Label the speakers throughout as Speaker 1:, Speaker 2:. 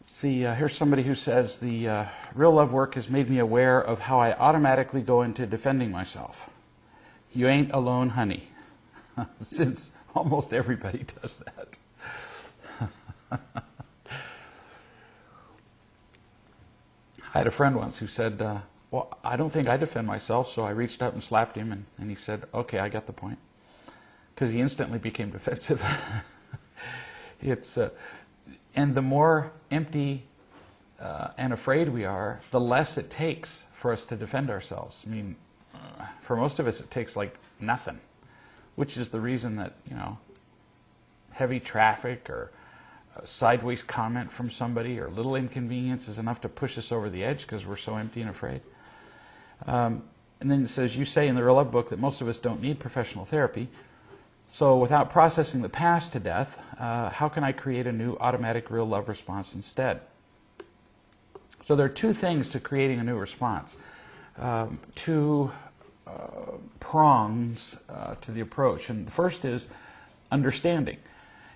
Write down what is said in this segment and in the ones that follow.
Speaker 1: See, here's somebody who says, the real love work has made me aware of how I automatically go into defending myself. You ain't alone, honey. Since almost everybody does that. I had a friend once who said, well, I don't think I defend myself, so I reached up and slapped him, and he said, okay, I get the point. Because he instantly became defensive. And the more empty and afraid we are, the less it takes for us to defend ourselves. I mean, for most of us, it takes like nothing, which is the reason that, heavy traffic or a sideways comment from somebody or a little inconvenience is enough to push us over the edge because we're so empty and afraid. And then it says, you say in the Real Love book that most of us don't need professional therapy. So without processing the past to death, how can I create a new automatic real love response instead? So there are two things to creating a new response. Two prongs to the approach. And the first is understanding.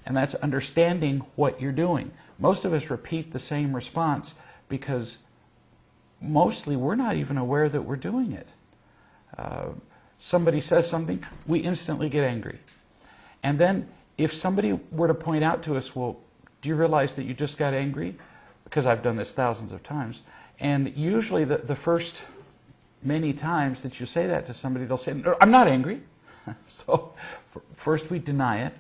Speaker 1: And that's understanding what you're doing. Most of us repeat the same response because mostly we're not even aware that we're doing it. Somebody says something, we instantly get angry. And then if somebody were to point out to us, well, do you realize that you just got angry? Because I've done this thousands of times. And usually the first many times that you say that to somebody, they'll say, no, I'm not angry. So first we deny it.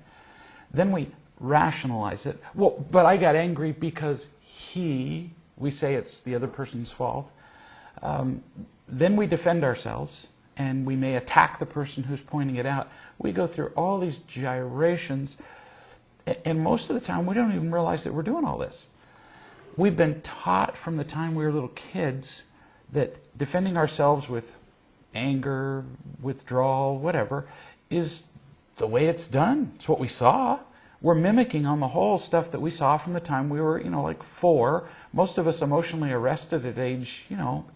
Speaker 1: Then we rationalize it. Well, but I got angry because we say it's the other person's fault. Then we defend ourselves, and we may attack the person who's pointing it out. We go through all these gyrations, and most of the time we don't even realize that we're doing all this. We've been taught from the time we were little kids that defending ourselves with anger, withdrawal, whatever, is the way it's done. It's what we saw. We're mimicking on the whole stuff that we saw from the time we were, like 4. Most of us emotionally arrested at age,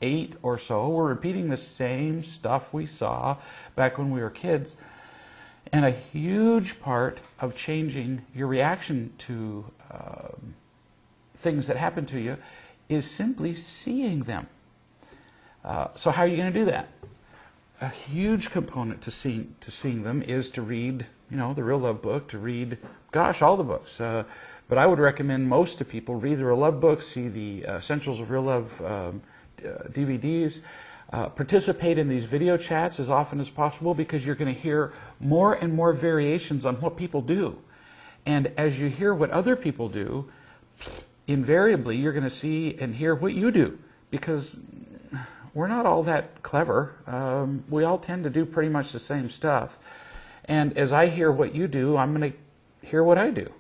Speaker 1: 8 or so. We're repeating the same stuff we saw back when we were kids. And a huge part of changing your reaction to things that happen to you is simply seeing them. So how are you going to do that? A huge component to seeing them is to read, the Real Love book, to read, all the books. But I would recommend most to people read the Real Love book, see the Essentials of Real Love DVDs, participate in these video chats as often as possible, because you're going to hear more and more variations on what people do. And as you hear what other people do, invariably you're going to see and hear what you do, because we're not all that clever. We all tend to do pretty much the same stuff. And as I hear what you do, I'm going to hear what I do.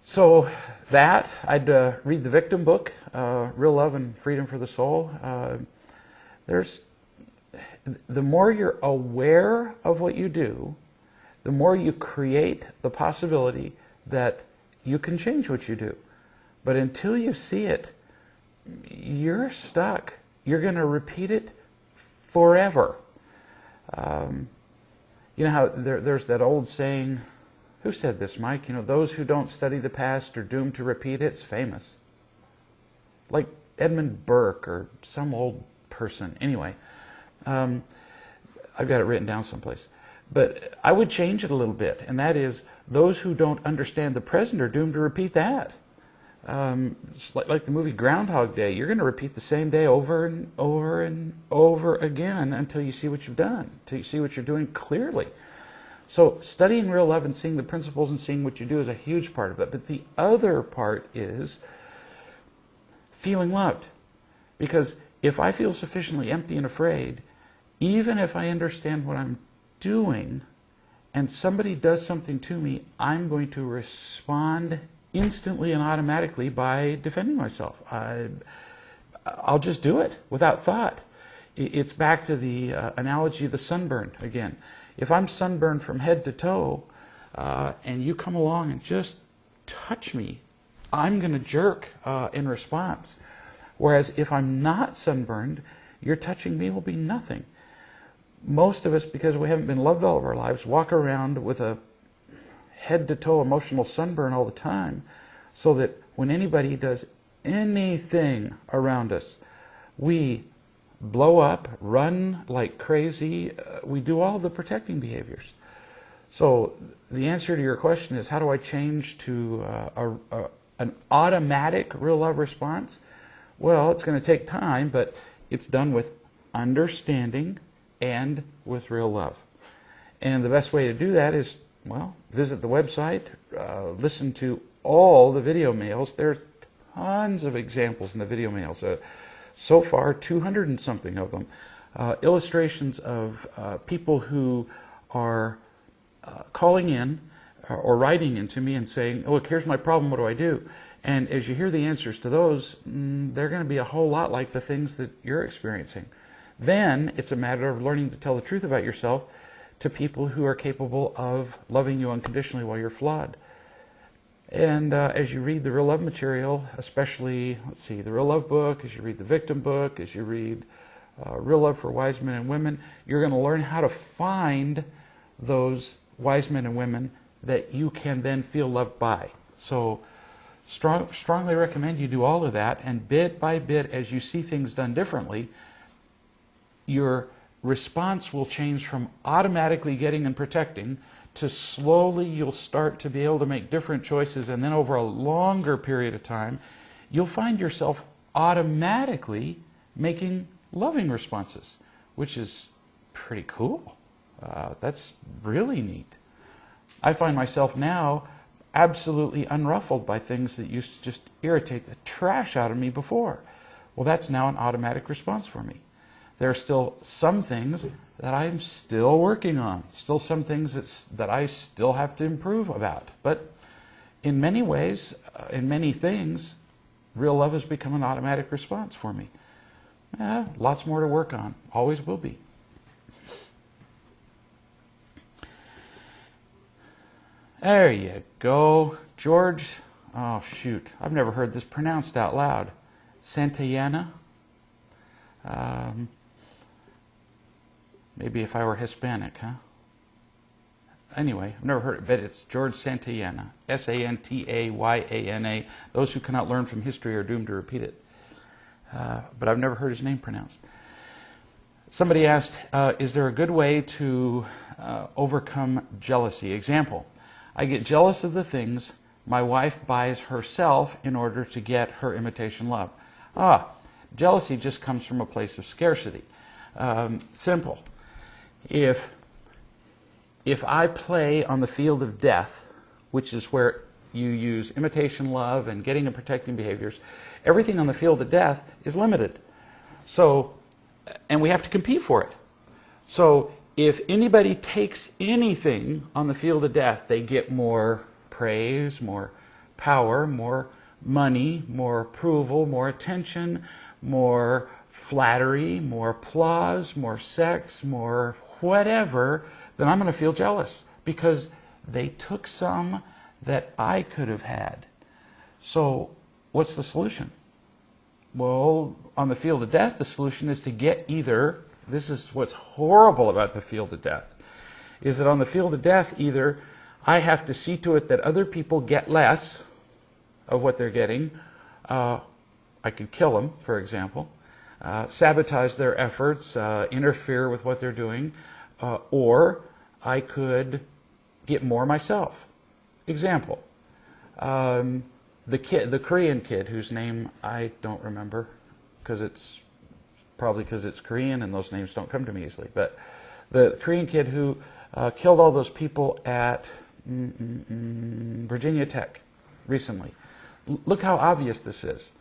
Speaker 1: So that, I'd read the Victim book, Real Love and Freedom for the Soul. The more you're aware of what you do, the more you create the possibility that you can change what you do. But until you see it, you're stuck. You're going to repeat it forever. You know how there's that old saying, who said this, Mike? Those who don't study the past are doomed to repeat it. It's famous. Like Edmund Burke or some old person. Anyway, I've got it written down someplace. But I would change it a little bit, and that is, those who don't understand the present are doomed to repeat that. It's like the movie Groundhog Day. You're going to repeat the same day over and over and over again until you see what you've done, until you see what you're doing clearly. So studying Real Love and seeing the principles and seeing what you do is a huge part of it. But the other part is feeling loved. Because if I feel sufficiently empty and afraid, even if I understand what I'm doing and somebody does something to me, I'm going to respond instantly and automatically by defending myself. I'll just do it without thought. It's back to the analogy of the sunburn again. If I'm sunburned from head to toe and you come along and just touch me, I'm going to jerk in response. Whereas if I'm not sunburned, your touching me will be nothing. Most of us, because we haven't been loved all of our lives, walk around with a head to toe emotional sunburn all the time, so that when anybody does anything around us, we blow up, run like crazy. We do all the protecting behaviors. So the answer to your question is, how do I change to an automatic real love response? Well, it's going to take time, but it's done with understanding and with real love. And the best way to do that is, well, visit the website, listen to all the video mails. There's tons of examples in the video mails. So far, 200 and something of them. Illustrations of people who are calling in or writing into me and saying, "Oh, look, here's my problem, what do I do?" And as you hear the answers to those, they're going to be a whole lot like the things that you're experiencing. Then it's a matter of learning to tell the truth about yourself to people who are capable of loving you unconditionally while you're flawed. And as you read the real love material, especially, let's see, the real love book, as you read the victim book, as you read Real Love for Wise Men and Women, you're going to learn how to find those wise men and women that you can then feel loved by. So strongly recommend you do all of that, and bit by bit, as you see things done differently, your response will change from automatically getting and protecting to slowly you'll start to be able to make different choices, and then over a longer period of time, you'll find yourself automatically making loving responses, which is pretty cool. That's really neat. I find myself now absolutely unruffled by things that used to just irritate the trash out of me before. Well, that's now an automatic response for me. There are still some things that I'm still working on, still some things that I still have to improve about. But in many ways, in many things, real love has become an automatic response for me. Lots more to work on, always will be. There you go. George, oh shoot, I've never heard this pronounced out loud. Santayana? Maybe if I were Hispanic, huh? Anyway, I've never heard it, but it's George Santayana. Santayana. Those who cannot learn from history are doomed to repeat it. But I've never heard his name pronounced. Somebody asked, is there a good way to overcome jealousy? Example, I get jealous of the things my wife buys herself in order to get her imitation love. Jealousy just comes from a place of scarcity. Simple. If I play on the field of death, which is where you use imitation love and getting and protecting behaviors, everything on the field of death is limited. So, and we have to compete for it. So if anybody takes anything on the field of death, they get more praise, more power, more money, more approval, more attention, more flattery, more applause, more sex, more whatever, then I'm going to feel jealous because they took some that I could have had. So what's the solution? Well, on the field of death, the solution is to get either, this is what's horrible about the field of death, is that on the field of death, either I have to see to it that other people get less of what they're getting. I could kill them, for example, sabotage their efforts, interfere with what they're doing, or I could get more myself. Example, the Korean kid whose name I don't remember, because it's probably because it's Korean and those names don't come to me easily, but the Korean kid who killed all those people at Virginia Tech recently. Look how obvious this is.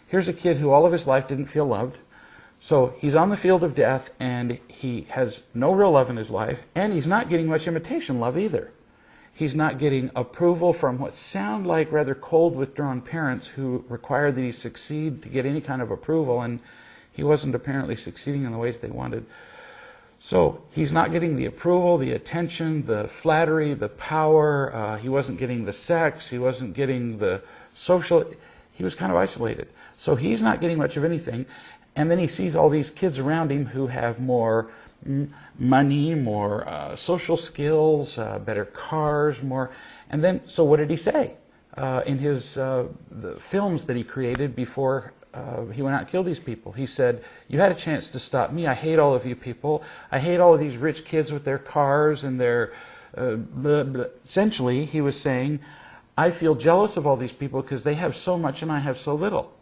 Speaker 1: Here's a kid who all of his life didn't feel loved. So he's on the field of death and he has no real love in his life, and he's not getting much imitation love either. He's not getting approval from what sound like rather cold, withdrawn parents who require that he succeed to get any kind of approval, and he wasn't apparently succeeding in the ways they wanted. So he's not getting the approval, the attention, the flattery, the power. He wasn't getting the sex. He wasn't getting the social. He was kind of isolated. So he's not getting much of anything. And then he sees all these kids around him who have more money, more social skills, better cars, more. And then, so what did he say in his the films that he created before he went out and killed these people? He said, you had a chance to stop me. I hate all of you people. I hate all of these rich kids with their cars and their... blah, blah. Essentially, he was saying, I feel jealous of all these people because they have so much and I have so little.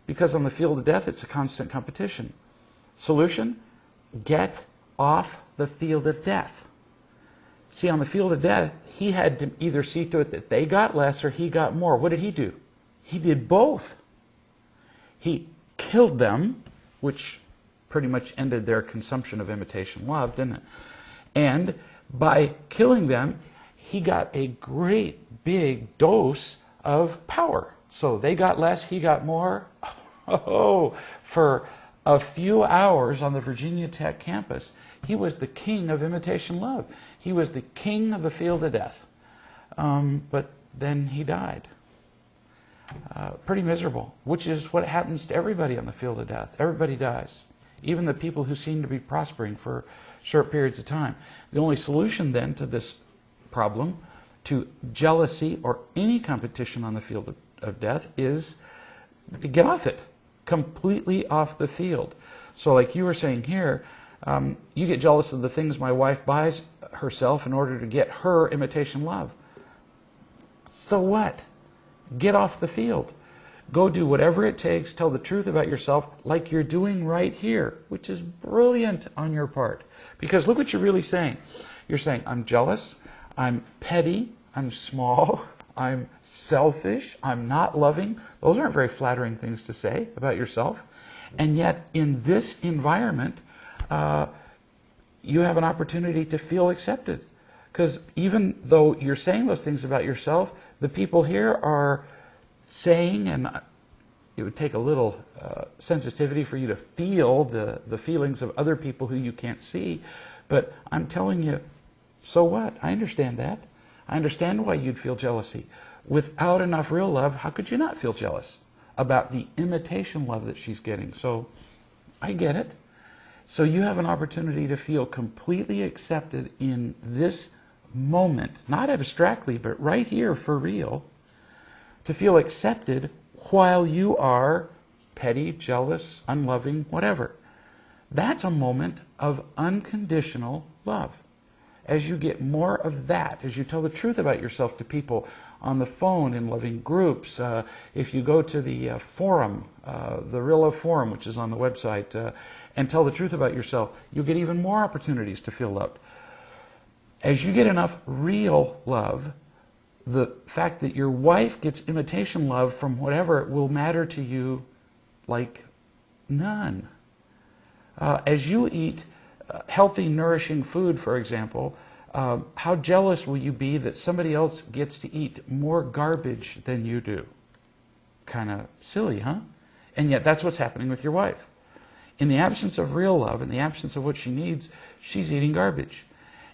Speaker 1: Because on the field of death, it's a constant competition. Solution? Get off the field of death. See, on the field of death, he had to either see to it that they got less or he got more. What did he do? He did both. He killed them, which pretty much ended their consumption of imitation love, didn't it? And by killing them, he got a great big dose of power. So they got less, he got more. Oh, for a few hours on the Virginia Tech campus, he was the king of imitation love. He was the king of the field of death. But then he died. Pretty miserable, which is what happens to everybody on the field of death. Everybody dies, even the people who seem to be prospering for short periods of time. The only solution then to this problem, to jealousy or any competition on the field of death, is to get off it, completely off the field. So like you were saying here, you get jealous of the things my wife buys herself in order to get her imitation love. So what? Get off the field. Go do whatever it takes, tell the truth about yourself like you're doing right here, which is brilliant on your part. Because look what you're really saying. You're saying, I'm jealous, I'm petty, I'm small, I'm selfish, I'm not loving. Those aren't very flattering things to say about yourself. And yet, in this environment, you have an opportunity to feel accepted. Because even though you're saying those things about yourself, the people here are saying, and it would take a little sensitivity for you to feel the feelings of other people who you can't see, but I'm telling you, so what? I understand that. I understand why you'd feel jealousy. Without enough real love, how could you not feel jealous about the imitation love that she's getting? So I get it. So you have an opportunity to feel completely accepted in this moment, not abstractly, but right here for real, to feel accepted while you are petty, jealous, unloving, whatever. That's a moment of unconditional love. As you get more of that, as you tell the truth about yourself to people on the phone, in loving groups, if you go to the forum, the Real Love Forum, which is on the website, and tell the truth about yourself, you'll get even more opportunities to feel loved. As you get enough real love, the fact that your wife gets imitation love from whatever will matter to you like none. As you eat healthy, nourishing food, for example, how jealous will you be that somebody else gets to eat more garbage than you do? Kind of silly, huh? And yet that's what's happening with your wife. In the absence of real love, in the absence of what she needs, she's eating garbage.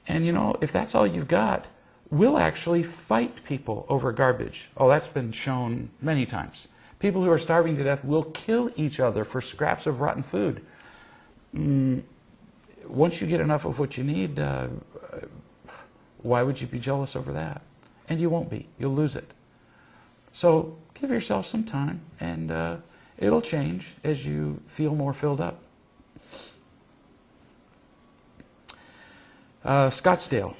Speaker 1: And you know, if that's all you've got, we'll actually fight people over garbage. Oh, that's been shown many times. People who are starving to death will kill each other for scraps of rotten food. Once you get enough of what you need, why would you be jealous over that? And you won't be. You'll lose it. So give yourself some time, and it'll change as you feel more filled up. Scottsdale.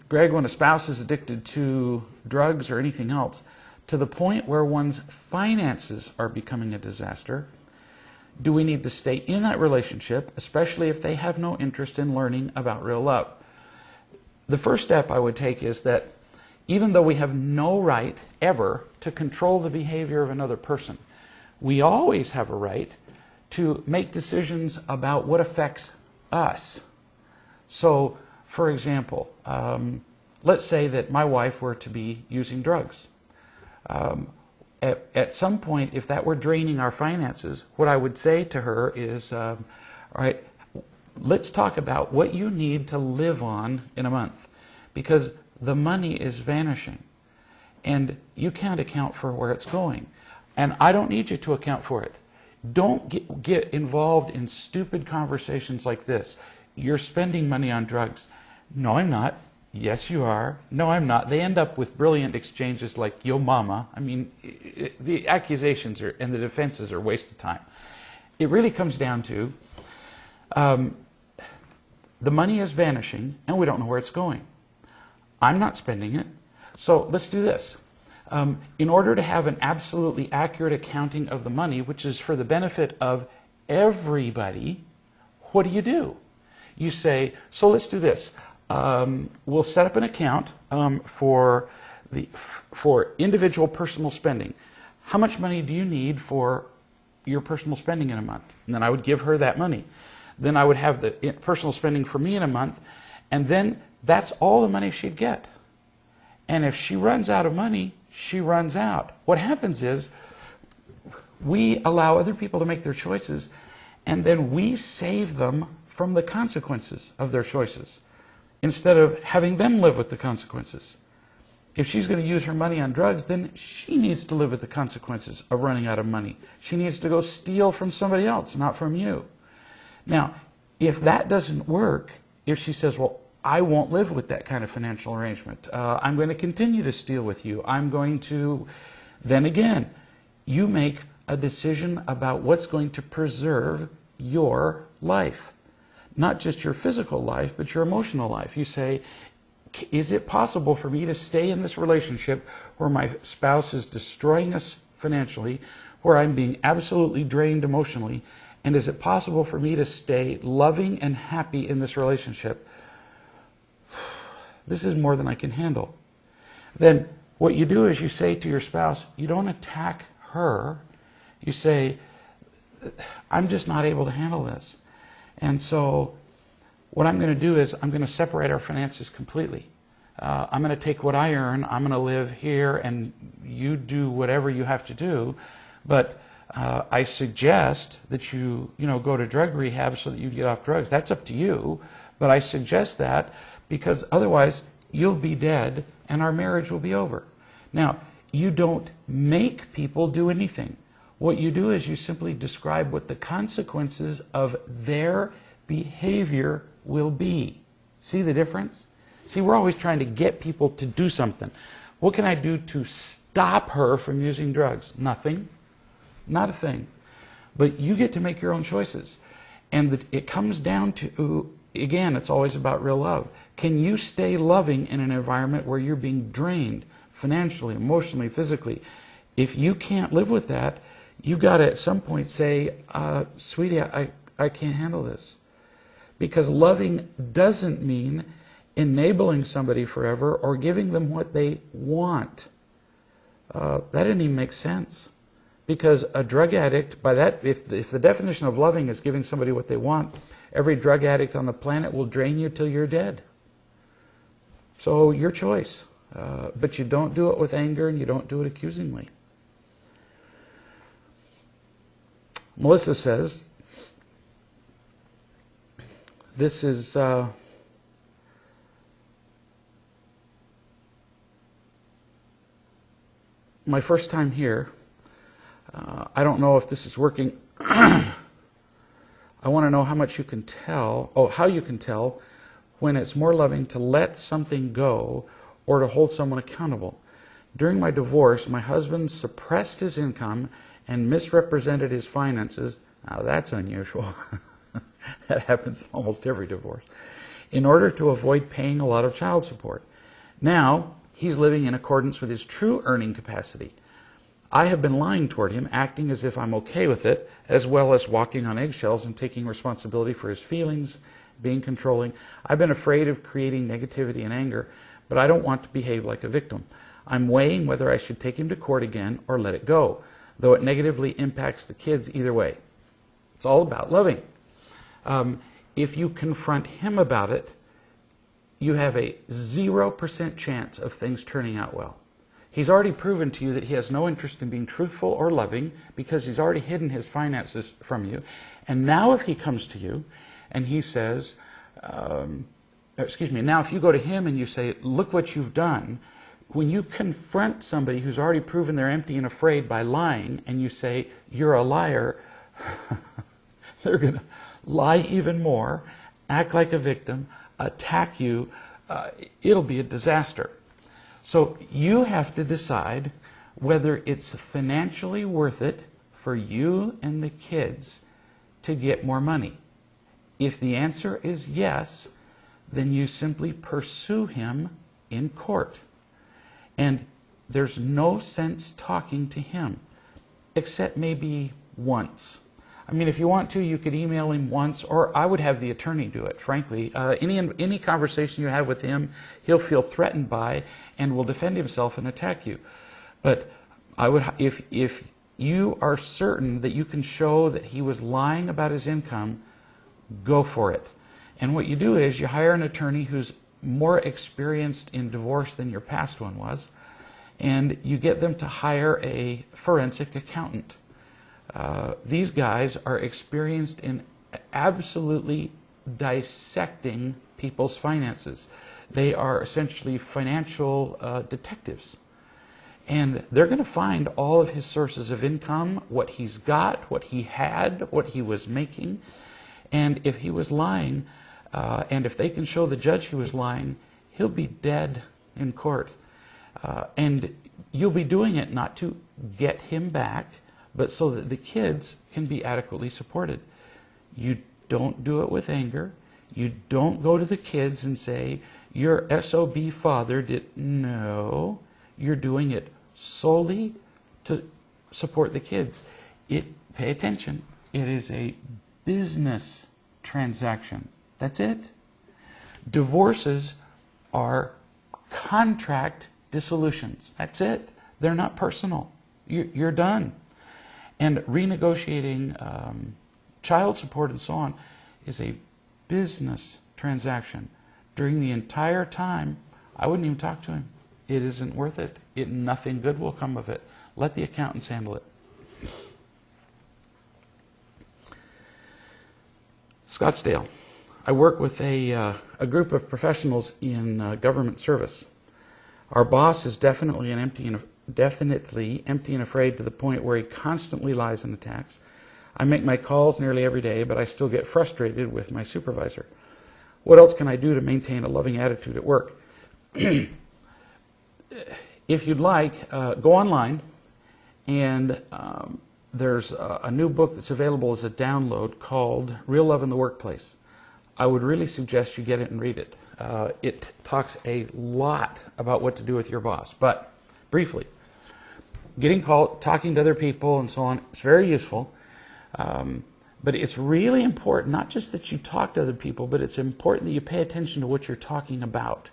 Speaker 1: Greg, when a spouse is addicted to drugs or anything else, to the point where one's finances are becoming a disaster, do we need to stay in that relationship, especially if they have no interest in learning about real love? The first step I would take is that even though we have no right ever to control the behavior of another person, we always have a right to make decisions about what affects us. So, for example, let's say that my wife were to be using drugs. At some point, if that were draining our finances, what I would say to her is, all right, let's talk about what you need to live on in a month, because the money is vanishing, and you can't account for where it's going. And I don't need you to account for it. Don't get involved in stupid conversations like this. You're spending money on drugs. No, I'm not. Yes, you are. No, I'm not. They end up with brilliant exchanges like, yo mama. I mean, the accusations and the defenses are a waste of time. It really comes down to the money is vanishing and we don't know where it's going. I'm not spending it. So let's do this. In order to have an absolutely accurate accounting of the money, which is for the benefit of everybody, what do? You say, so let's do this. We'll set up an account for individual personal spending. How much money do you need for your personal spending in a month? And then I would give her that money. Then I would have the personal spending for me in a month, and then that's all the money she'd get. And if she runs out of money, she runs out. What happens is we allow other people to make their choices, and then we save them from the consequences of their choices, instead of having them live with the consequences. If she's going to use her money on drugs, then she needs to live with the consequences of running out of money. She needs to go steal from somebody else, not from you. Now, if that doesn't work, if she says, well, I won't live with that kind of financial arrangement. I'm going to continue to steal with you. I'm going to... Then again, you make a decision about what's going to preserve your life. Not just your physical life, but your emotional life. You say, is it possible for me to stay in this relationship where my spouse is destroying us financially, where I'm being absolutely drained emotionally, and is it possible for me to stay loving and happy in this relationship? This is more than I can handle. Then what you do is you say to your spouse, you don't attack her. You say, I'm just not able to handle this. And so what I'm going to do is I'm going to separate our finances completely. I'm going to take what I earn. I'm going to live here, and you do whatever you have to do. But I suggest that you go to drug rehab so that you get off drugs. That's up to you. But I suggest that because otherwise you'll be dead and our marriage will be over. Now, you don't make people do anything. What you do is you simply describe what the consequences of their behavior will be. See the difference? See, we're always trying to get people to do something. What can I do to stop her from using drugs? Nothing. Not a thing. But you get to make your own choices. And it comes down to, again, it's always about real love. Can you stay loving in an environment where you're being drained financially, emotionally, physically? If you can't live with that, you got to at some point say, sweetie, I can't handle this. Because loving doesn't mean enabling somebody forever or giving them what they want. That didn't even make sense. Because a drug addict, by that, if the definition of loving is giving somebody what they want, every drug addict on the planet will drain you till you're dead. So your choice. But you don't do it with anger and you don't do it accusingly. Melissa says, this is my first time here. I don't know if this is working. I want to know how much you can tell, how you can tell when it's more loving to let something go or to hold someone accountable. During my divorce, my husband suppressed his income and misrepresented his finances. Now that's unusual. That happens almost every divorce. In order to avoid paying a lot of child support. Now, he's living in accordance with his true earning capacity. I have been lying toward him, acting as if I'm okay with it, as well as walking on eggshells and taking responsibility for his feelings, being controlling. I've been afraid of creating negativity and anger, but I don't want to behave like a victim. I'm weighing whether I should take him to court again or let it go, though it negatively impacts the kids either way. It's all about loving. If you confront him about it, you have a 0% chance of things turning out well. He's already proven to you that he has no interest in being truthful or loving because he's already hidden his finances from you. And now if he comes to you and he says, now if you go to him and you say, look what you've done, when you confront somebody who's already proven they're empty and afraid by lying and you say, you're a liar, they're going to lie even more, act like a victim, attack you, it'll be a disaster. So you have to decide whether it's financially worth it for you and the kids to get more money. If the answer is yes, then you simply pursue him in court. And there's no sense talking to him, except maybe once. I mean, if you want to, you could email him once, or I would have the attorney do it, frankly. Any conversation you have with him, he'll feel threatened by and will defend himself and attack you. But I would, if you are certain that you can show that he was lying about his income, go for it. And what you do is you hire an attorney who's more experienced in divorce than your past one was, and you get them to hire a forensic accountant. These guys are experienced in absolutely dissecting people's finances. They are essentially financial detectives. And they're going to find all of his sources of income, what he's got, what he had, what he was making. And if he was lying, and if they can show the judge he was lying, he'll be dead in court. And you'll be doing it not to get him back, but so that the kids can be adequately supported. You don't do it with anger. You don't go to the kids and say, your SOB father did. No, you're doing it solely to support the kids. Pay attention. It is a business transaction. That's it. Divorces are contract dissolutions. That's it. They're not personal. You're done. And renegotiating child support and so on is a business transaction. During the entire time, I wouldn't even talk to him. It isn't worth it. Nothing good will come of it. Let the accountants handle it. Scottsdale. I work with a group of professionals in government service. Our boss is definitely empty and afraid to the point where he constantly lies and attacks. I make my calls nearly every day, but I still get frustrated with my supervisor. What else can I do to maintain a loving attitude at work? If you'd like, go online, and there's a new book that's available as a download called Real Love in the Workplace. I would really suggest you get it and read it. It talks a lot about what to do with your boss. But briefly, getting called, talking to other people and so on, it's very useful. But it's really important, not just that you talk to other people, but it's important that you pay attention to what you're talking about.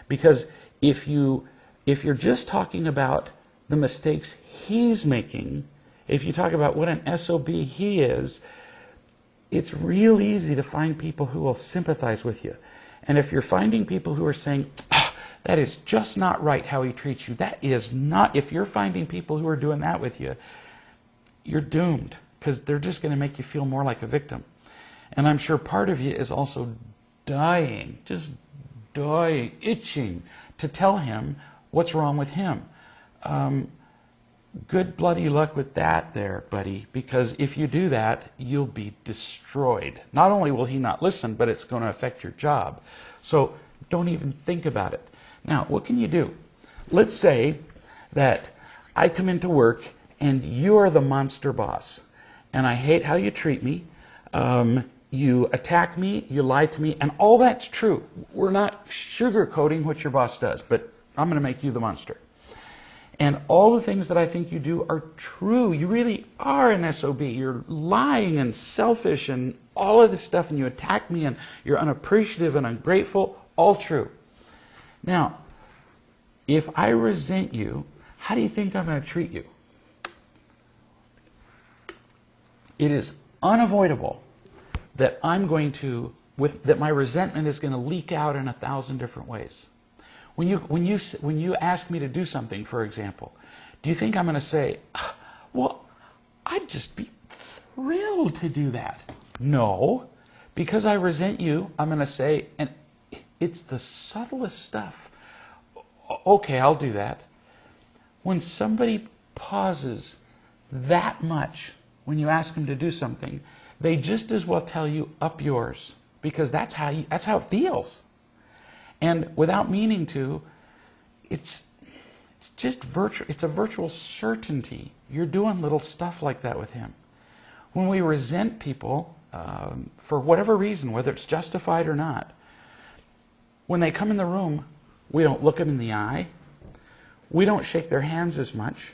Speaker 1: Because if you're just talking about the mistakes he's making, if you talk about what an SOB he is, it's real easy to find people who will sympathize with you. And if you're finding people who are saying, that is just not right how he treats you, that is not, if you're finding people who are doing that with you, you're doomed, because they're just going to make you feel more like a victim. And I'm sure part of you is also dying, just dying, itching to tell him what's wrong with him. Good bloody luck with that there, buddy, because if you do that, you'll be destroyed. Not only will he not listen, but it's going to affect your job. So don't even think about it. Now, what can you do? Let's say that I come into work and you are the monster boss, and I hate how you treat me. You attack me, you lie to me, and all that's true. We're not sugarcoating what your boss does, but I'm going to make you the monster. And all the things that I think you do are true. You really are an SOB. You're lying and selfish and all of this stuff, and you attack me, and you're unappreciative and ungrateful. All true. Now, if I resent you, how do you think I'm going to treat you? It is unavoidable that that my resentment is going to leak out in 1,000 different ways. When you ask me to do something, for example, do you think I'm going to say, well, I'd just be thrilled to do that? No, because I resent you, I'm going to say, and it's the subtlest stuff. Okay, I'll do that. When somebody pauses that much when you ask them to do something, they just as well tell you up yours, because that's how it feels. And without meaning to, it's just virtual. It's a virtual certainty. You're doing little stuff like that with him. When we resent people, for whatever reason, whether it's justified or not, when they come in the room, we don't look them in the eye. We don't shake their hands as much.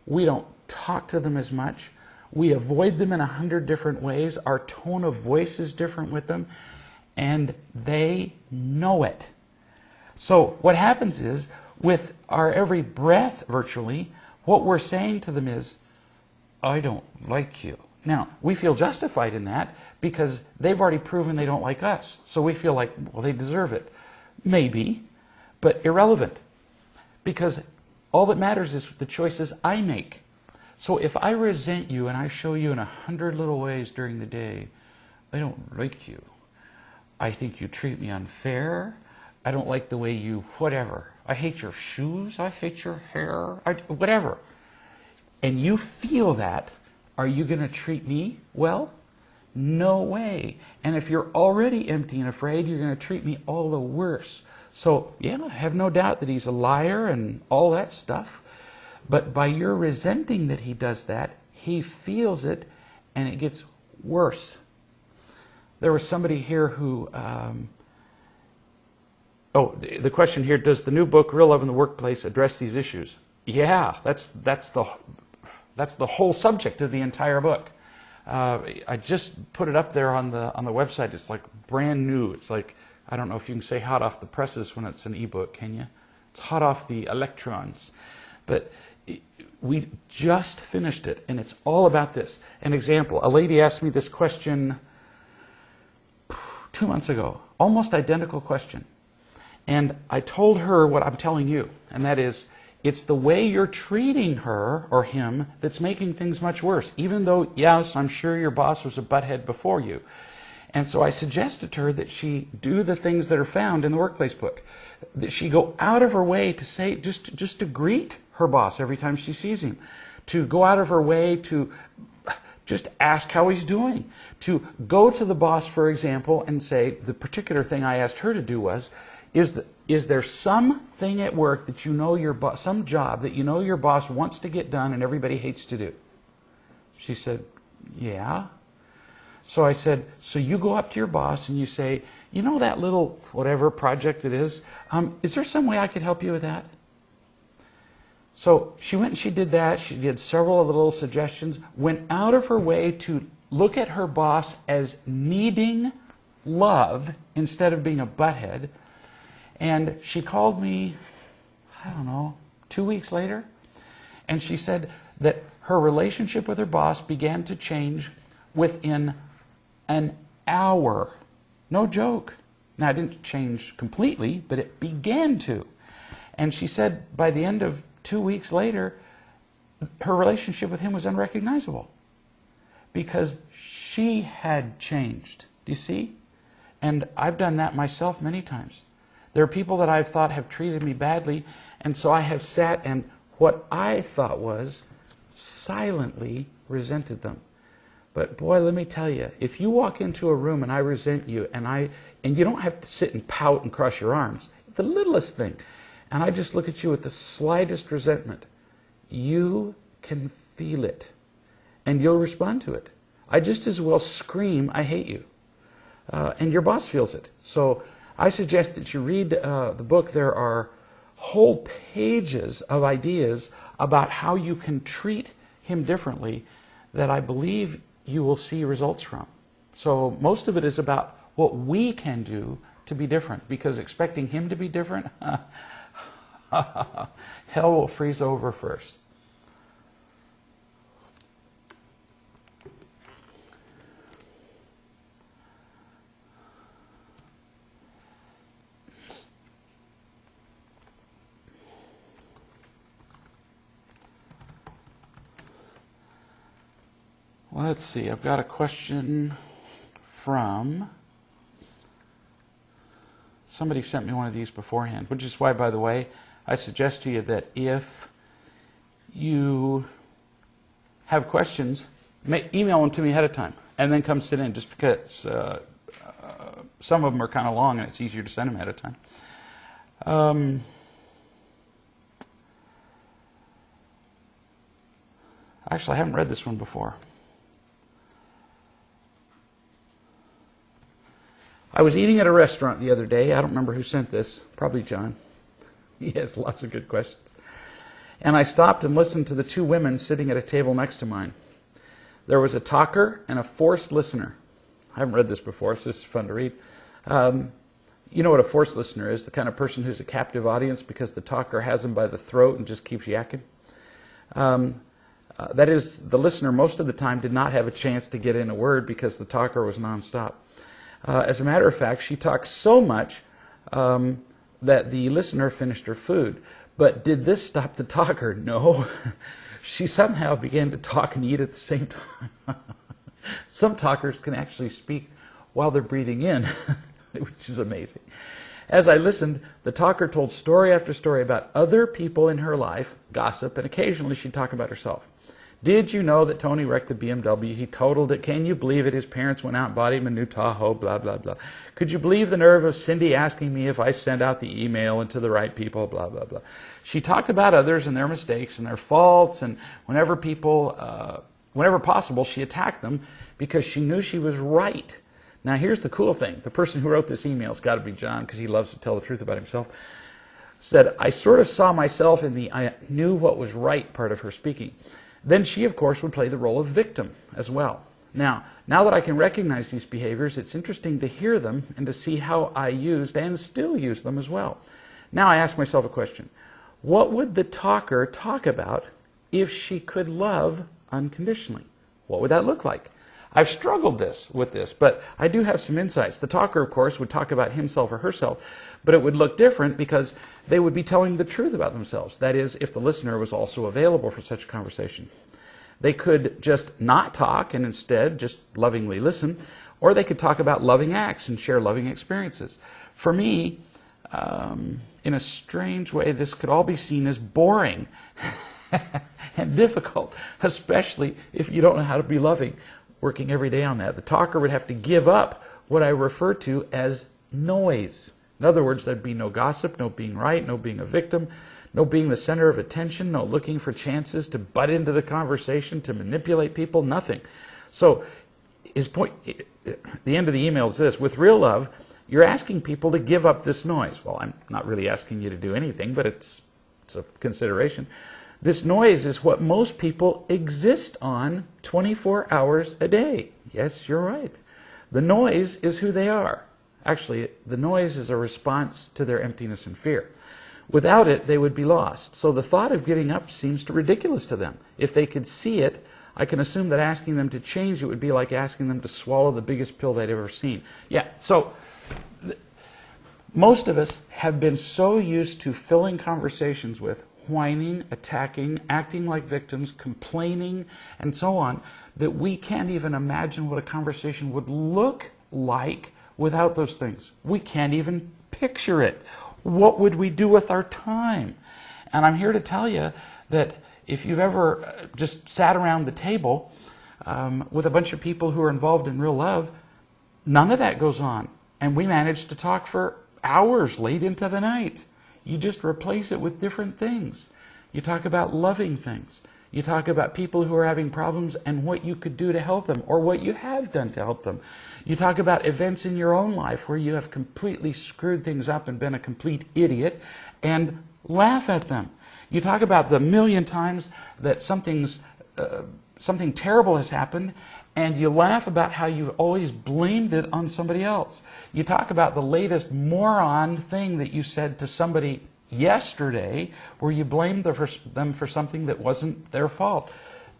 Speaker 1: We don't talk to them as much. We avoid them in 100 different ways. Our tone of voice is different with them. And they know it. So what happens is, with our every breath, virtually, what we're saying to them is, I don't like you. Now, we feel justified in that because they've already proven they don't like us. So we feel like, well, they deserve it. Maybe, but irrelevant. Because all that matters is the choices I make. So if I resent you and I show you in 100 little ways during the day, I don't like you. I think you treat me unfair. I don't like the way you, whatever. I hate your shoes. I hate your hair. Whatever. And you feel that, are you going to treat me well? No way. And if you're already empty and afraid, you're going to treat me all the worse. So, yeah, I have no doubt that he's a liar and all that stuff. But by your resenting that he does that, he feels it and it gets worse. There was somebody here who, the question here, does the new book, Real Love in the Workplace, address these issues? Yeah, that's the whole subject of the entire book. I just put it up there on the website. It's like brand new. It's like, I don't know if you can say hot off the presses when it's an ebook, can you? It's hot off the electrons. But we just finished it, and it's all about this. An example, a lady asked me this question 2 months ago, almost identical question. And I told her what I'm telling you, and that is, it's the way you're treating her or him that's making things much worse, even though, yes, I'm sure your boss was a butthead before you. And so I suggested to her that she do the things that are found in the workplace book, that she go out of her way to say, just to greet her boss every time she sees him, to go out of her way to just ask how he's doing, to go to the boss, for example, and say, the particular thing I asked her to do was, is there something at work that you know your boss, some job that you know your boss wants to get done and everybody hates to do? She said, yeah. So I said, so you go up to your boss and you say, you know that little whatever project it is there some way I could help you with that? So she went and she did that. She did several of the little suggestions, went out of her way to look at her boss as needing love instead of being a butthead. And she called me, I don't know, 2 weeks later, and she said that her relationship with her boss began to change within an hour. No joke. Now, it didn't change completely, but it began to. And she said by the end of 2 weeks later, her relationship with him was unrecognizable because she had changed. Do you see? And I've done that myself many times. There are people that I've thought have treated me badly, and so I have sat and what I thought was silently resented them. But boy, let me tell you, if you walk into a room and I resent you, and you don't have to sit and pout and cross your arms, the littlest thing, and I just look at you with the slightest resentment, you can feel it, and you'll respond to it. I just as well scream, I hate you, and your boss feels it. So I suggest that you read the book. There are whole pages of ideas about how you can treat him differently that I believe you will see results from. So most of it is about what we can do to be different, because expecting him to be different, hell will freeze over first. Let's see, I've got a question from somebody sent me one of these beforehand, which is why, by the way, I suggest to you that if you have questions, email them to me ahead of time and then come sit in, just because some of them are kind of long and it's easier to send them ahead of time. Actually, I haven't read this one before. I was eating at a restaurant the other day. I don't remember who sent this. Probably John. He has lots of good questions. And I stopped and listened to the two women sitting at a table next to mine. There was a talker and a forced listener. I haven't read this before. It's just fun to read. You know what a forced listener is, the kind of person who's a captive audience because the talker has them by the throat and just keeps yakking. That is, the listener most of the time did not have a chance to get in a word because the talker was nonstop. As a matter of fact, she talked so much that the listener finished her food. But did this stop the talker? No. She somehow began to talk and eat at the same time. Some talkers can actually speak while they're breathing in, which is amazing. As I listened, the talker told story after story about other people in her life, gossip, and occasionally she'd talk about herself. Did you know that Tony wrecked the BMW? He totaled it. Can you believe it? His parents went out and bought him a new Tahoe, blah, blah, blah. Could you believe the nerve of Cindy asking me if I sent out the email and to the right people, blah, blah, blah. She talked about others and their mistakes and their faults, and whenever possible, she attacked them because she knew she was right. Now, here's the cool thing. The person who wrote this email has got to be John because he loves to tell the truth about himself. Said, I sort of saw myself in the I knew what was right part of her speaking. Then she, of course, would play the role of victim as well. Now that I can recognize these behaviors, it's interesting to hear them and to see how I used and still use them as well. Now I ask myself a question. What would the talker talk about if she could love unconditionally? What would that look like? I've struggled with this, but I do have some insights. The talker, of course, would talk about himself or herself, but it would look different because they would be telling the truth about themselves. That is, if the listener was also available for such a conversation. They could just not talk and instead just lovingly listen, or they could talk about loving acts and share loving experiences. For me, in a strange way, this could all be seen as boring and difficult, especially if you don't know how to be loving. Working every day on that. The talker would have to give up what I refer to as noise. In other words, there'd be no gossip, no being right, no being a victim, no being the center of attention, no looking for chances to butt into the conversation, to manipulate people, nothing. So his point, the end of the email is this: with real love, you're asking people to give up this noise. Well, I'm not really asking you to do anything, but it's a consideration. This noise is what most people exist on 24 hours a day. Yes, you're right. The noise is who they are. Actually, the noise is a response to their emptiness and fear. Without it, they would be lost. So the thought of giving up seems ridiculous to them. If they could see it, I can assume that asking them to change it would be like asking them to swallow the biggest pill they'd ever seen. Yeah, so most of us have been so used to filling conversations with whining, attacking, acting like victims, complaining, and so on, that we can't even imagine what a conversation would look like without those things. We can't even picture it. What would we do with our time? And I'm here to tell you that if you've ever just sat around the table with a bunch of people who are involved in real love, none of that goes on. And we manage to talk for hours late into the night. You just replace it with different things. You talk about loving things. You talk about people who are having problems and what you could do to help them or what you have done to help them. You talk about events in your own life where you have completely screwed things up and been a complete idiot and laugh at them. You talk about the million times that something terrible has happened and you laugh about how you've always blamed it on somebody else. You talk about the latest moron thing that you said to somebody yesterday where you blamed them for something that wasn't their fault.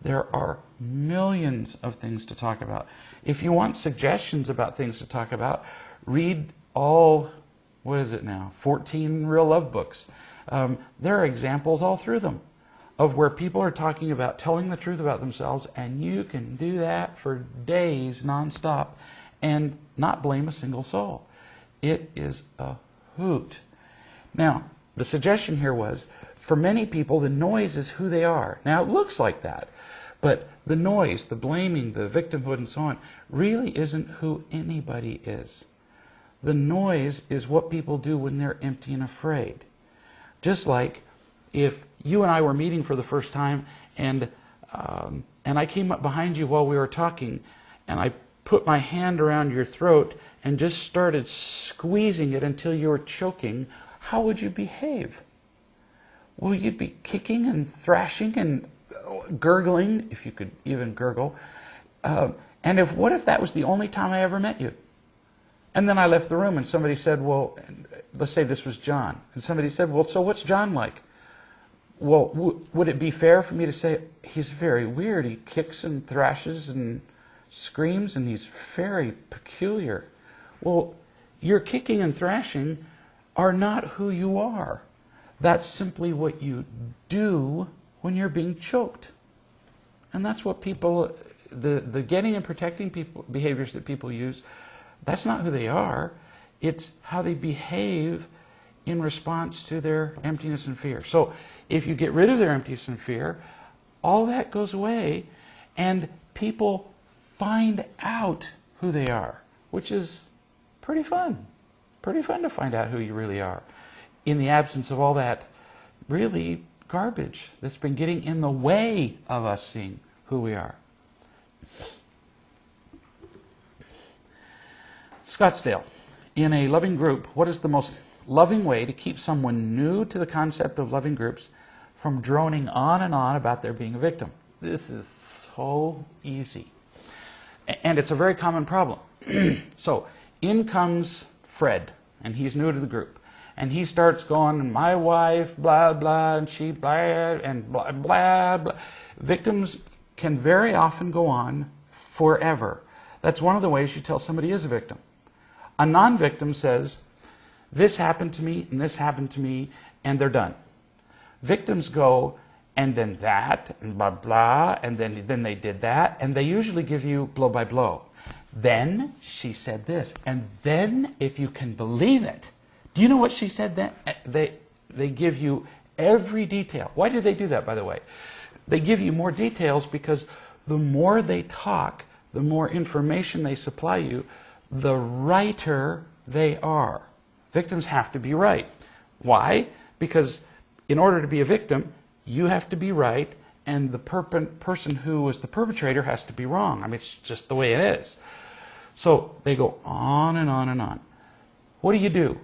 Speaker 1: There are millions of things to talk about. If you want suggestions about things to talk about, read all, 14 real love books. There are examples all through them of where people are talking about telling the truth about themselves, and you can do that for days nonstop and not blame a single soul. It is a hoot. Now, the suggestion here was, for many people, the noise is who they are. Now, it looks like that, but the noise, the blaming, the victimhood, and so on, really isn't who anybody is. The noise is what people do when they're empty and afraid. Just like if you and I were meeting for the first time and I came up behind you while we were talking and I put my hand around your throat and just started squeezing it until you were choking, how would you behave? Well, you'd be kicking and thrashing and gurgling, if you could even gurgle. And what if that was the only time I ever met you? And then I left the room and somebody said, well, let's say this was John. And somebody said, well, so what's John like? Well, would it be fair for me to say, he's very weird. He kicks and thrashes and screams and he's very peculiar. Well, your kicking and thrashing are not who you are. That's simply what you do when you're being choked. And that's what people, the getting and protecting people behaviors that people use, that's not who they are. It's how they behave in response to their emptiness and fear. So if you get rid of their emptiness and fear, all that goes away and people find out who they are, which is pretty fun. Pretty fun to find out who you really are in the absence of all that really garbage that's been getting in the way of us seeing who we are. Scottsdale. In a loving group, what is the most loving way to keep someone new to the concept of loving groups from droning on and on about their being a victim? This is so easy. And it's a very common problem. So in comes Fred, and he's new to the group. And he starts going, my wife, blah, blah, and she, blah, and blah, blah, blah. Victims can very often go on forever. That's one of the ways you tell somebody is a victim. A non-victim says, this happened to me, and this happened to me, and they're done. Victims go, and then that, and blah, blah, and then they did that, and they usually give you blow by blow. Then she said this, and then, if you can believe it, do you know what she said then? They give you every detail. Why do they do that, by the way? They give you more details because the more they talk, the more information they supply you, the righter they are. Victims have to be right. Why? Because in order to be a victim, you have to be right, and the person who was the perpetrator has to be wrong. I mean, it's just the way it is. So they go on and on and on. What do?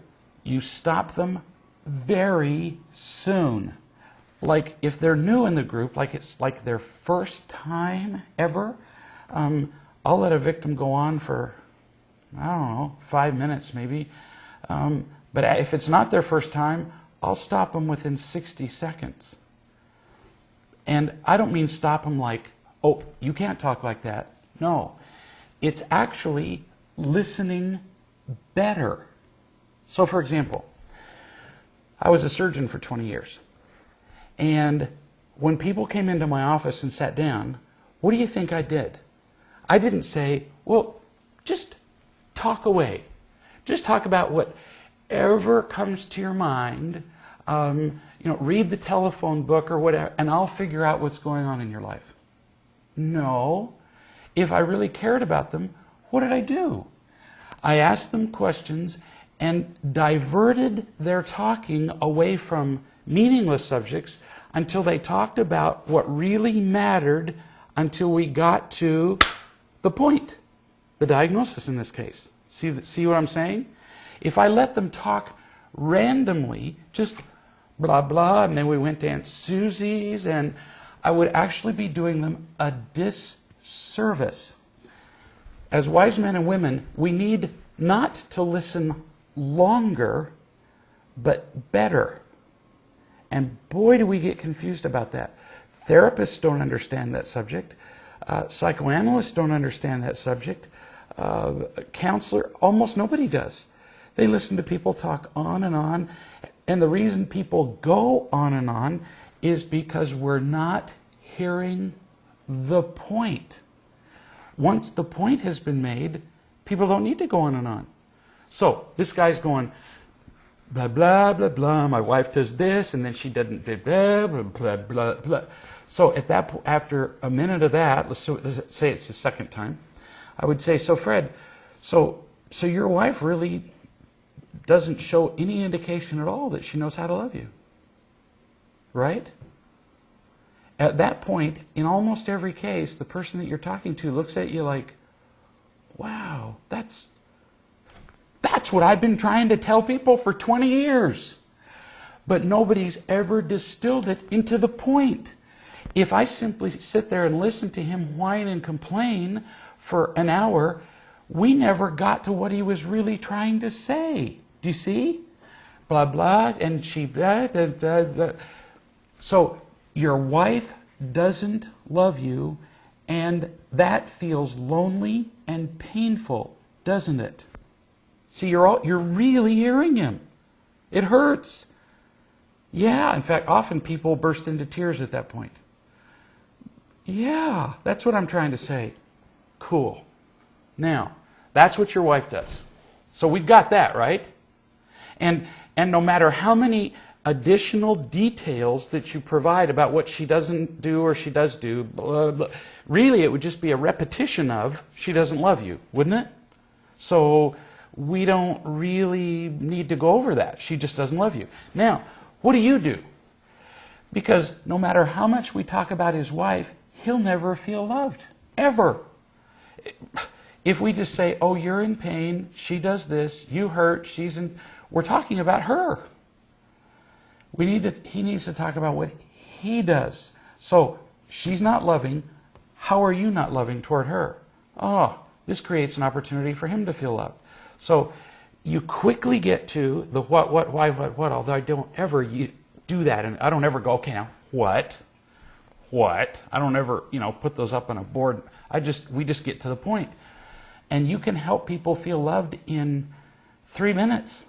Speaker 1: You stop them very soon. Like if they're new in the group, like it's like their first time ever, I'll let a victim go on for, I don't know, 5 minutes maybe. But if it's not their first time, I'll stop them within 60 seconds. And I don't mean stop them like, oh, you can't talk like that. No. It's actually listening better. So, for example, I was a surgeon for 20 years. And when people came into my office and sat down, what do you think I did? I didn't say, well, just talk away. Just talk about whatever comes to your mind. Read the telephone book or whatever, and I'll figure out what's going on in your life. No. If I really cared about them, what did I do? I asked them questions and diverted their talking away from meaningless subjects until they talked about what really mattered, until we got to the point, the diagnosis in this case. See what I'm saying? If I let them talk randomly, just blah, blah, and then we went to Aunt Susie's, and I would actually be doing them a disservice. As wise men and women, we need not to listen longer, but better. And boy, do we get confused about that. Therapists don't understand that subject. Psychoanalysts don't understand that subject. Counselor, almost nobody does. They listen to people talk on, and the reason people go on and on is because we're not hearing the point. Once the point has been made, people don't need to go on and on. So this guy's going, blah, blah, blah, blah, my wife does this, and then she doesn't, blah, blah, blah, blah, blah. So at that, after a minute of that, let's say it's the second time, I would say, so Fred, so your wife really doesn't show any indication at all that she knows how to love you. Right? At that point, in almost every case, the person that you're talking to looks at you like, wow, that's what I've been trying to tell people for 20 years. But nobody's ever distilled it into the point. If I simply sit there and listen to him whine and complain for an hour, we never got to what he was really trying to say. Do you see? Blah, blah, and she, blah, blah, blah, blah. So your wife doesn't love you, and that feels lonely and painful, doesn't it? See, you're really hearing him. It hurts. Yeah, in fact, often people burst into tears at that point. Yeah, that's what I'm trying to say. Cool. Now, that's what your wife does. So we've got that, right? And no matter how many additional details that you provide about what she doesn't do or she does do, blah, blah, really it would just be a repetition of she doesn't love you, wouldn't it? So we don't really need to go over that. She just doesn't love you. Now, what do? Because no matter how much we talk about his wife, he'll never feel loved. Ever. If we just say, oh, you're in pain, she does this, you hurt, she's in... We're talking about her. He needs to talk about what he does. So, she's not loving. How are you not loving toward her? Oh, this creates an opportunity for him to feel loved. So, you quickly get to the what, why, what, although I don't ever do that. And I don't ever go, okay, now, what? I don't ever, put those up on a board. We just get to the point. And you can help people feel loved in 3 minutes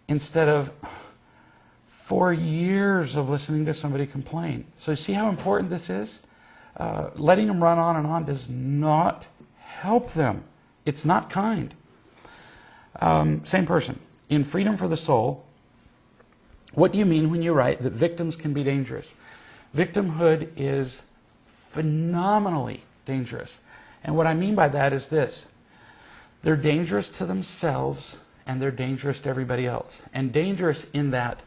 Speaker 1: instead of 4 years of listening to somebody complain. So you see how important this is? Letting them run on and on does not help them. It's not kind. Same person. In Freedom for the Soul, what do you mean when you write that victims can be dangerous? Victimhood is phenomenally dangerous. And what I mean by that is this. They're dangerous to themselves and they're dangerous to everybody else. And dangerous in that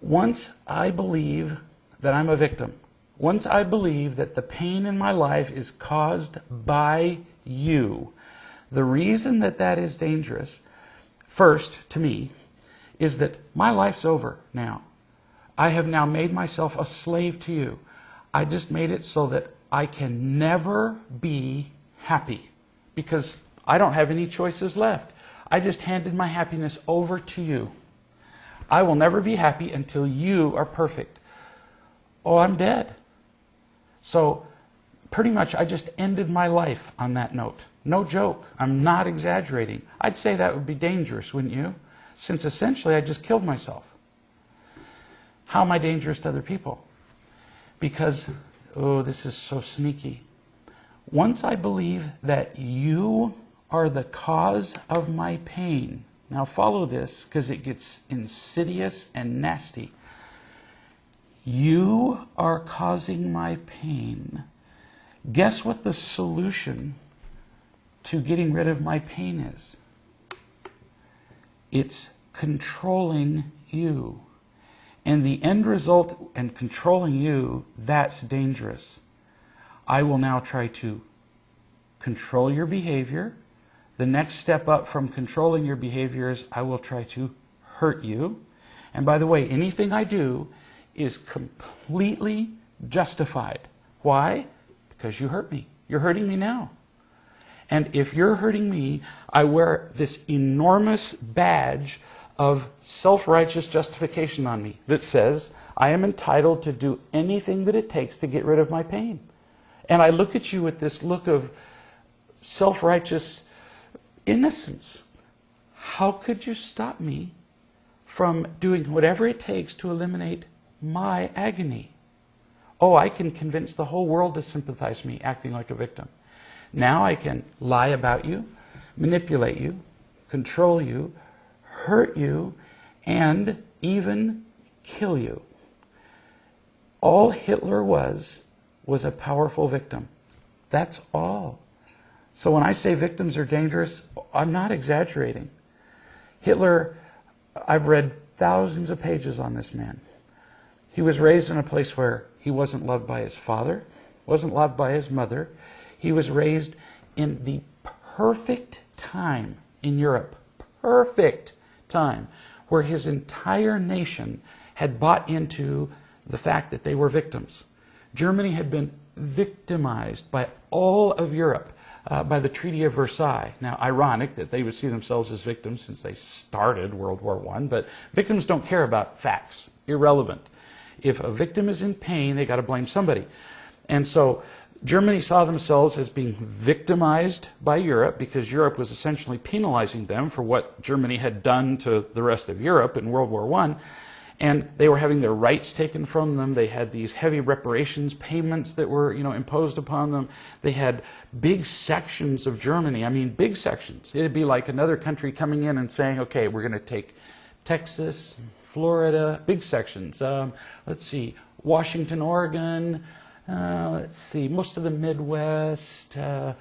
Speaker 1: once I believe that I'm a victim, once I believe that the pain in my life is caused by you, the reason that that is dangerous, first, to me, is that my life's over now. I have now made myself a slave to you. I just made it so that I can never be happy because I don't have any choices left. I just handed my happiness over to you. I will never be happy until you are perfect. Oh, I'm dead. So pretty much I just ended my life on that note. No joke. I'm not exaggerating. I'd say that would be dangerous, wouldn't you? Since essentially I just killed myself. How am I dangerous to other people? Because, oh, this is so sneaky. Once I believe that you are the cause of my pain, now follow this because it gets insidious and nasty. You are causing my pain. Guess what the solution to getting rid of my pain is? It's controlling you. And the end result in controlling you, that's dangerous. I will now try to control your behavior. The next step up from controlling your behavior is I will try to hurt you. And by the way, anything I do is completely justified. Why? Because you hurt me. You're hurting me now. And if you're hurting me, I wear this enormous badge of self-righteous justification on me that says I am entitled to do anything that it takes to get rid of my pain. And I look at you with this look of self-righteous innocence. How could you stop me from doing whatever it takes to eliminate my agony? Oh, I can convince the whole world to sympathize with me acting like a victim. Now I can lie about you, manipulate you, control you, hurt you, and even kill you. All Hitler was a powerful victim. That's all. So when I say victims are dangerous, I'm not exaggerating. Hitler I've read thousands of pages on this man. He was raised in a place where he wasn't loved by his father, wasn't loved by his mother. He was raised in the perfect time in Europe, perfect time, where his entire nation had bought into the fact that they were victims. Germany had been victimized by all of Europe by the Treaty of Versailles. Now, ironic that they would see themselves as victims since they started World War I, but victims don't care about facts, irrelevant. If a victim is in pain, they got to blame somebody. And so Germany saw themselves as being victimized by Europe because Europe was essentially penalizing them for what Germany had done to the rest of Europe in World War I. And they were having their rights taken from them. They had these heavy reparations payments that were, imposed upon them. They had big sections of Germany. I mean, big sections. It'd be like another country coming in and saying, okay, we're going to take Texas, Florida, big sections. Let's see, Washington, Oregon, let's see, most of the Midwest, a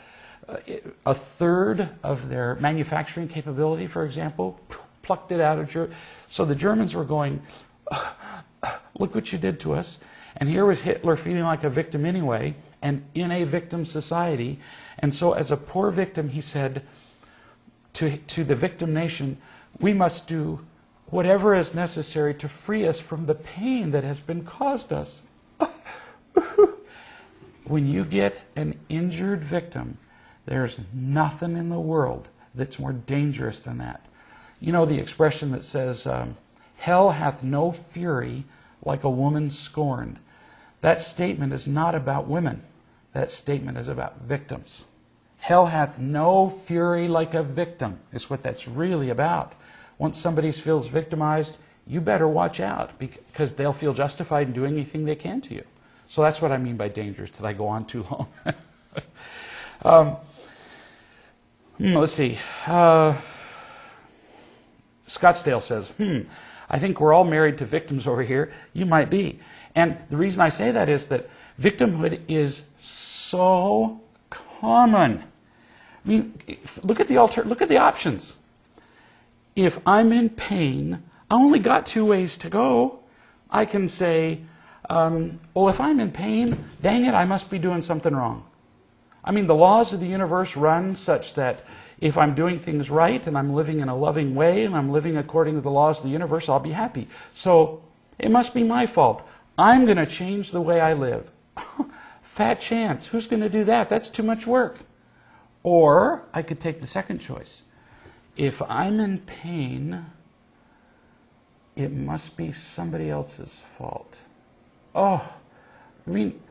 Speaker 1: third of their manufacturing capability, for example, plucked it out of Germany. So the Germans were going, look what you did to us. And here was Hitler feeling like a victim anyway, and in a victim society. And so as a poor victim, he said to the victim nation, we must do whatever is necessary to free us from the pain that has been caused us. When you get an injured victim, there's nothing in the world that's more dangerous than that. You know the expression that says, hell hath no fury like a woman scorned. That statement is not about women. That statement is about victims. Hell hath no fury like a victim is what that's really about. Once somebody feels victimized, you better watch out because they'll feel justified in doing anything they can to you. So that's what I mean by dangerous. Did I go on too long? Let's see. Scottsdale says, I think we're all married to victims over here. You might be. And the reason I say that is that victimhood is so common. I mean, look at the options. If I'm in pain, I only got two ways to go. I can say, well, if I'm in pain, dang it, I must be doing something wrong. I mean, the laws of the universe run such that if I'm doing things right and I'm living in a loving way and I'm living according to the laws of the universe, I'll be happy. So it must be my fault. I'm going to change the way I live. Fat chance. Who's going to do that? That's too much work. Or I could take the second choice. If I'm in pain, it must be somebody else's fault. Oh, I mean,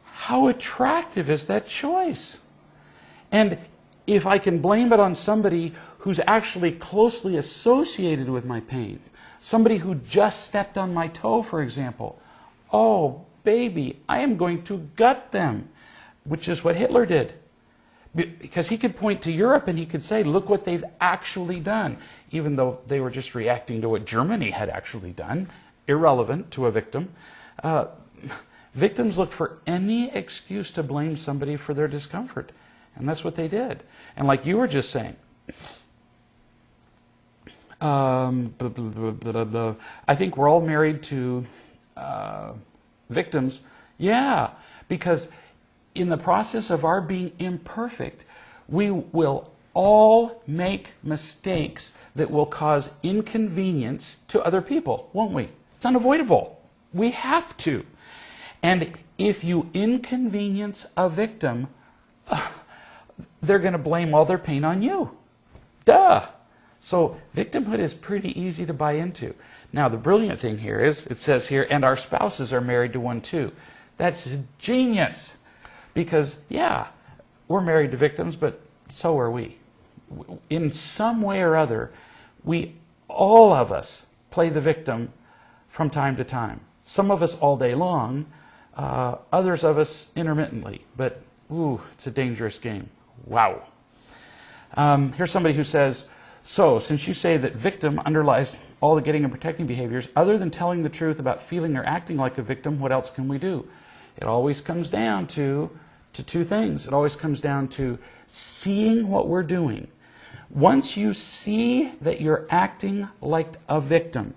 Speaker 1: how attractive is that choice? And if I can blame it on somebody who's actually closely associated with my pain, somebody who just stepped on my toe, for example, oh, baby, I am going to gut them, which is what Hitler did. Because he could point to Europe and he could say, look what they've actually done, even though they were just reacting to what Germany had actually done, irrelevant to a victim. Victims look for any excuse to blame somebody for their discomfort. And that's what they did. And like you were just saying, I think we're all married to victims. Yeah, because in the process of our being imperfect, we will all make mistakes that will cause inconvenience to other people, won't we? It's unavoidable. We have to. And if you inconvenience a victim, they're going to blame all their pain on you. Duh. So victimhood is pretty easy to buy into. Now, the brilliant thing here is, it says here, and our spouses are married to one too. That's genius. Because, yeah, we're married to victims, but so are we. In some way or other, all of us play the victim from time to time. Some of us all day long, others of us intermittently. But, ooh, it's a dangerous game. Wow. Here's somebody who says, so, since you say that victim underlies all the getting and protecting behaviors, other than telling the truth about feeling or acting like a victim, what else can we do? It always comes down to two things. It always comes down to seeing what we're doing. Once you see that you're acting like a victim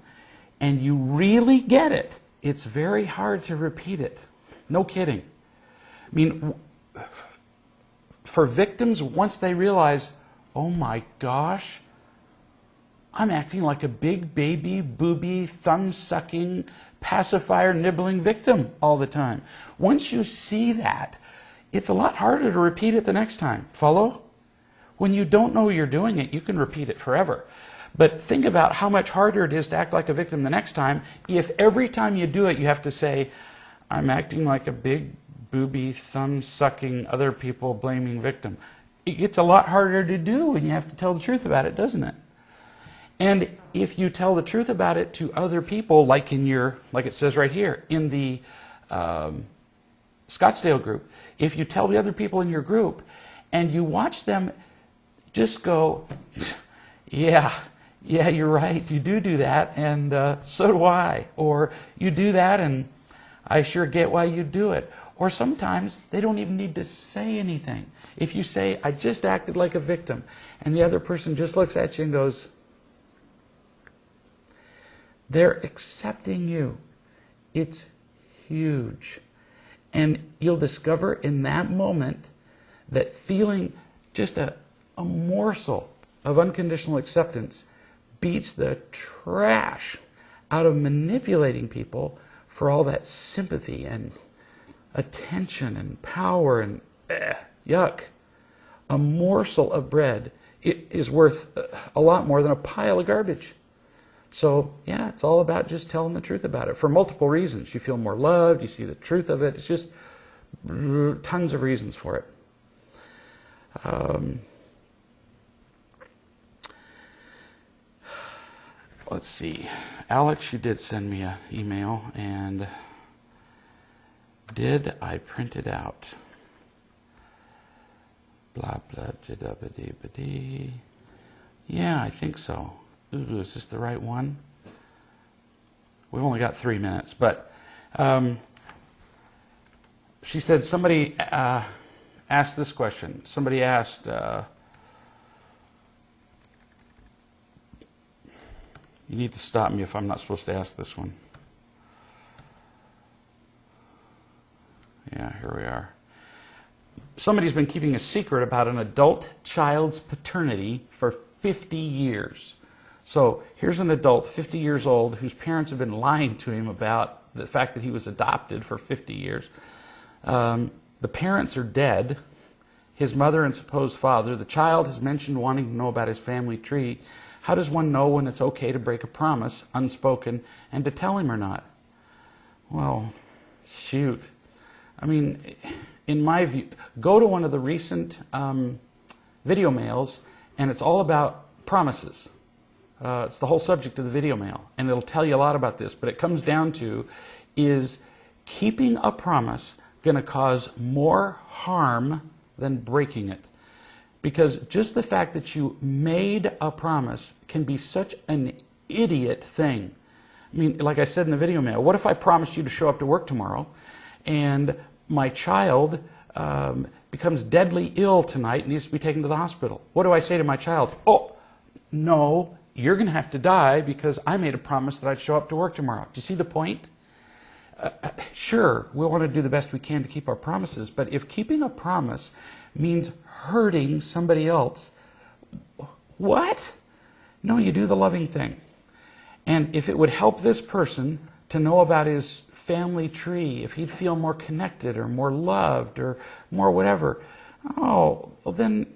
Speaker 1: and you really get it, it's very hard to repeat it. No kidding. I mean, for victims, once they realize, oh my gosh, I'm acting like a big baby, booby, thumb-sucking, pacifier-nibbling victim all the time. Once you see that, it's a lot harder to repeat it the next time. Follow? When you don't know you're doing it, you can repeat it forever. But think about how much harder it is to act like a victim the next time if every time you do it you have to say, I'm acting like a big, booby, thumb-sucking, other people blaming victim. It gets a lot harder to do when you have to tell the truth about it, doesn't it? And if you tell the truth about it to other people, like it says right here, in the Scottsdale group, if you tell the other people in your group and you watch them just go, yeah, you're right, you do that, and so do I. Or you do that, and I sure get why you do it. Or sometimes they don't even need to say anything. If you say, I just acted like a victim, and the other person just looks at you and goes, they're accepting you. It's huge. And you'll discover in that moment that feeling just a morsel of unconditional acceptance beats the trash out of manipulating people for all that sympathy and attention and power and yuck. A morsel of bread is worth a lot more than a pile of garbage. So, yeah, it's all about just telling the truth about it for multiple reasons. You feel more loved, you see the truth of it. It's just tons of reasons for it. Let's see. Alex, you did send me an email, and did I print it out? Blah, blah, da-da-ba-dee-ba-dee. Yeah, I think so. Ooh, is this the right one? We've only got 3 minutes, but she said somebody asked this question. Somebody asked, you need to stop me if I'm not supposed to ask this one. Yeah, here we are. Somebody's been keeping a secret about an adult child's paternity for 50 years. So here's an adult, 50 years old, whose parents have been lying to him about the fact that he was adopted for 50 years. The parents are dead, his mother and supposed father. The child has mentioned wanting to know about his family tree. How does one know when it's okay to break a promise, unspoken, and to tell him or not? Well, shoot. I mean, in my view, go to one of the recent video mails, and it's all about promises. It's the whole subject of the video mail, and it'll tell you a lot about this, but it comes down to, is keeping a promise going to cause more harm than breaking it? Because just the fact that you made a promise can be such an idiot thing. I mean, like I said in the video mail, what if I promised you to show up to work tomorrow, and my child becomes deadly ill tonight and needs to be taken to the hospital? What do I say to my child? Oh, no, you're going to have to die because I made a promise that I'd show up to work tomorrow. Do you see the point? Sure, we want to do the best we can to keep our promises, but if keeping a promise means hurting somebody else, what? No, you do the loving thing. And if it would help this person to know about his family tree, if he'd feel more connected or more loved or more whatever, oh, well then,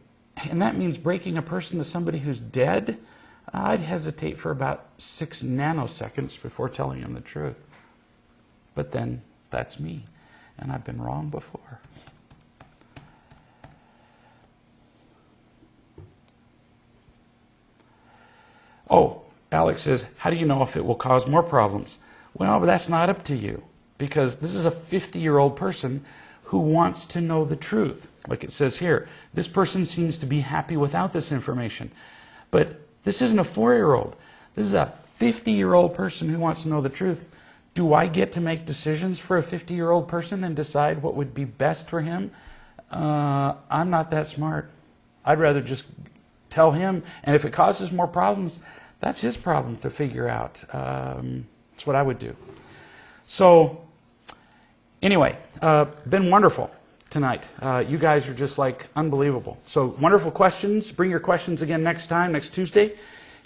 Speaker 1: and that means breaking a person to somebody who's dead, I'd hesitate for about 6 nanoseconds before telling him the truth. But then, that's me, and I've been wrong before. Oh, Alex says, how do you know if it will cause more problems? Well, but that's not up to you, because this is a 50-year-old person who wants to know the truth. Like it says here, this person seems to be happy without this information. But this isn't a 4-year-old. This is a 50-year-old person who wants to know the truth. Do I get to make decisions for a 50-year-old person and decide what would be best for him? I'm not that smart. I'd rather just tell him. And if it causes more problems, that's his problem to figure out. That's what I would do. So anyway, been wonderful tonight. You guys are just like unbelievable. So wonderful questions. Bring your questions again next time, next Tuesday.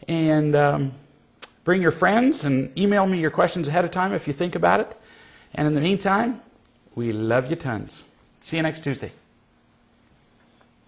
Speaker 1: And bring your friends and email me your questions ahead of time if you think about it. And in the meantime, we love you tons. See you next Tuesday.